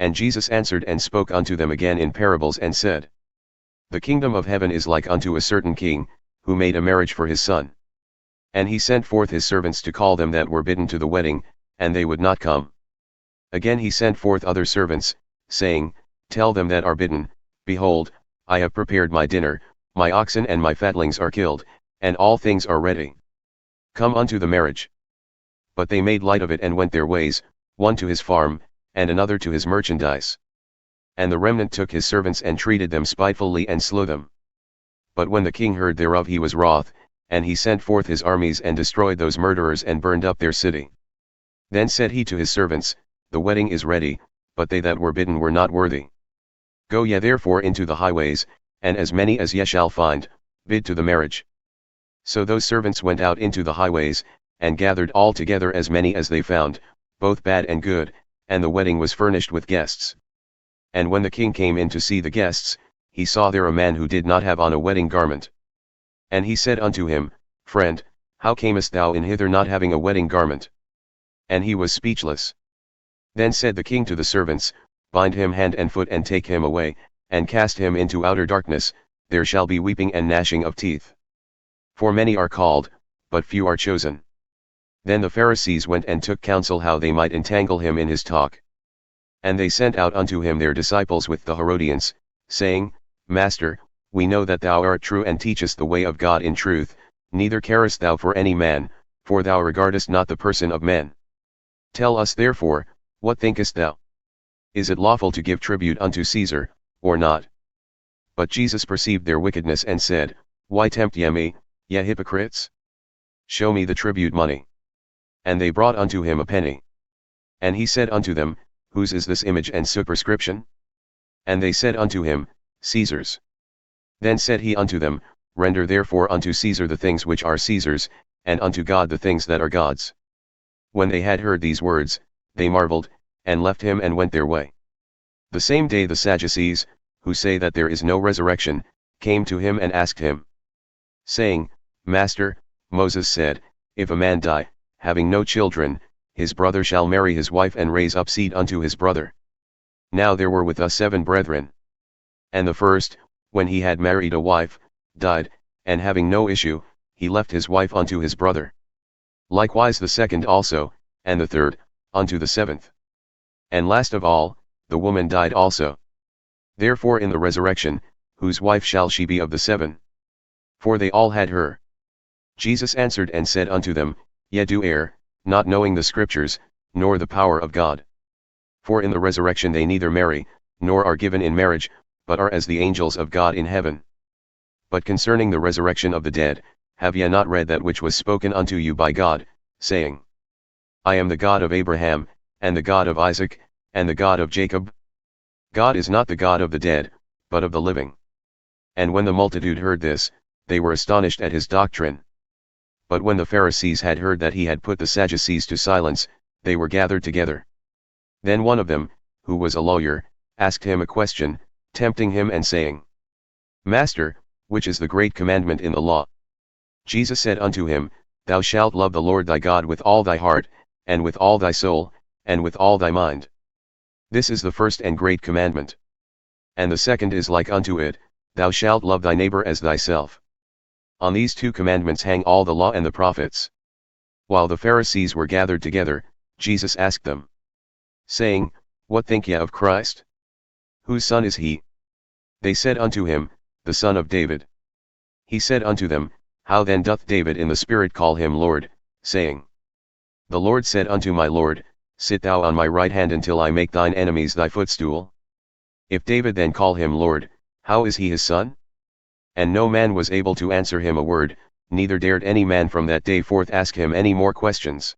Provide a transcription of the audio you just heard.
And Jesus answered and spoke unto them again in parables and said, The kingdom of heaven is like unto a certain king, who made a marriage for his son. And he sent forth his servants to call them that were bidden to the wedding, and they would not come. Again he sent forth other servants, saying, Tell them that are bidden, Behold, I have prepared my dinner, my oxen and my fatlings are killed, and all things are ready. Come unto the marriage. But they made light of it and went their ways, one to his farm, and another to his merchandise. And the remnant took his servants and treated them spitefully and slew them. But when the king heard thereof he was wroth, and he sent forth his armies and destroyed those murderers and burned up their city. Then said he to his servants, The wedding is ready, but they that were bidden were not worthy. Go ye therefore into the highways, and as many as ye shall find, bid to the marriage. So those servants went out into the highways, and gathered all together as many as they found, both bad and good, and the wedding was furnished with guests. And when the king came in to see the guests, he saw there a man who did not have on a wedding garment. And he said unto him, Friend, how camest thou in hither not having a wedding garment? And he was speechless. Then said the king to the servants, Bind him hand and foot and take him away, and cast him into outer darkness, there shall be weeping and gnashing of teeth. For many are called, but few are chosen. Then the Pharisees went and took counsel how they might entangle him in his talk. And they sent out unto him their disciples with the Herodians, saying, Master, we know that thou art true and teachest the way of God in truth, neither carest thou for any man, for thou regardest not the person of men. Tell us therefore, what thinkest thou? Is it lawful to give tribute unto Caesar, or not? But Jesus perceived their wickedness and said, Why tempt ye me, ye hypocrites? Show me the tribute money. And they brought unto him a penny. And he said unto them, Whose is this image and superscription? And they said unto him, Caesar's. Then said he unto them, Render therefore unto Caesar the things which are Caesar's, and unto God the things that are God's. When they had heard these words, they marveled, and left him and went their way. The same day the Sadducees, who say that there is no resurrection, came to him and asked him, saying, Master, Moses said, If a man die, having no children, his brother shall marry his wife and raise up seed unto his brother. Now there were with us 7 brethren. And the first, when he had married a wife, died, and having no issue, he left his wife unto his brother. Likewise the second also, and the third, unto the 7th. And last of all, the woman died also. Therefore in the resurrection, whose wife shall she be of the 7? For they all had her. Jesus answered and said unto them, Ye do err, not knowing the Scriptures, nor the power of God. For in the resurrection they neither marry, nor are given in marriage, but are as the angels of God in heaven. But concerning the resurrection of the dead, have ye not read that which was spoken unto you by God, saying, I am the God of Abraham, and the God of Isaac, and the God of Jacob? God is not the God of the dead, but of the living. And when the multitude heard this, they were astonished at his doctrine. But when the Pharisees had heard that he had put the Sadducees to silence, they were gathered together. Then one of them, who was a lawyer, asked him a question, tempting him and saying, Master, which is the great commandment in the law? Jesus said unto him, Thou shalt love the Lord thy God with all thy heart, and with all thy soul, and with all thy mind. This is the first and great commandment. And the second is like unto it, Thou shalt love thy neighbor as thyself. On these 2 commandments hang all the law and the prophets. While the Pharisees were gathered together, Jesus asked them, saying, What think ye of Christ? Whose son is he? They said unto him, The son of David. He said unto them, How then doth David in the Spirit call him Lord, saying, The Lord said unto my Lord, Sit thou on my right hand until I make thine enemies thy footstool? If David then call him Lord, how is he his son? And no man was able to answer him a word, neither dared any man from that day forth ask him any more questions.